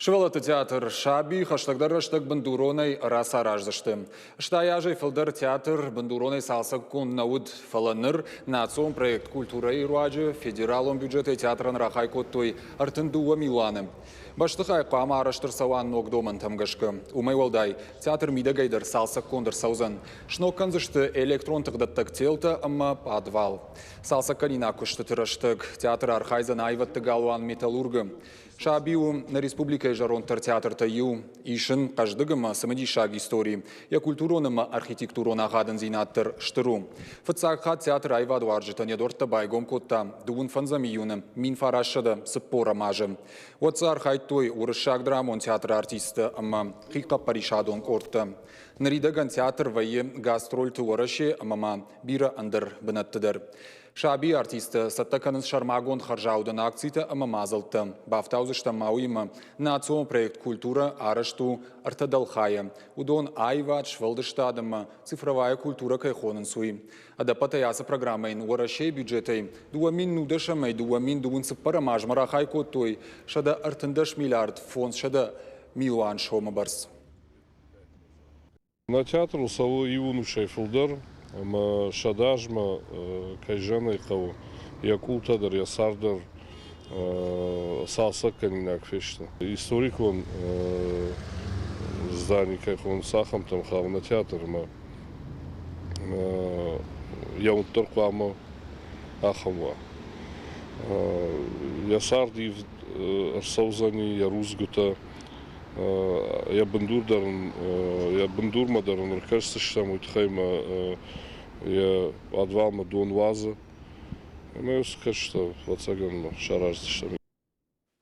Швелаты театр Шаби, хаштагдар бандуроной раса раждышты. Штаяжай филдер театр бандуроной салсак кун науд фаланыр, национ проект культура и руаджи, федералон бюджеты театран рахай коттой артындуа Миланы. Баштыхай қама араштырсауан ногдоман тамгашкы. Умай валдай, театр мидагайдар салсак кондыр саузан. Шноккан зышты электрон тагдаттак телта, амма подвал. Салсак канина кушты тыраштык, театр архайзан айватты галуан металлургы. Шабиу на республике жаронтар театр таю, ишин каждыгыма самади шаг истории, я культуроныма архитектурона гадан зинаттыр штыру. Фацакха театр айваду аржита недорта байгом котта, дуун фанзамиюным, мин фарашада сыппора мажы. Отца архайтой урышак драмон театр артиста, ама хика паришадон корта. Наридаган театр вайе гастроль туараши, амама бира андыр бынаттыдыр. Шаби артиста саттаканыз шармагон харжаудан акцията ама мазалта. Бафтаузышта мауима национ проект культура арашту артадалхая. Удон айвач валдыштадама цифровая культура кайхонын суи. Адапата яса программа ин уарашей бюджетай. Дуамин нудашамай дуамин дуунсы парамаж марахай коттой. Шада артындаш миллиард фонд шада милуан шома барс. На театр усаву Ивуну Шейфилдер. Ама шадажма кайжана икаву якултадар ясардар салсак канинак фешта. Историк он зданий кайхон сахам там хав на театр ма яунтар квама ахамва. Ясарди арсаузани ярузгута я бандурмадарн ркашса штам утхайма я адвалма дон ваза. Мы скажем, что вот саган шараж штам.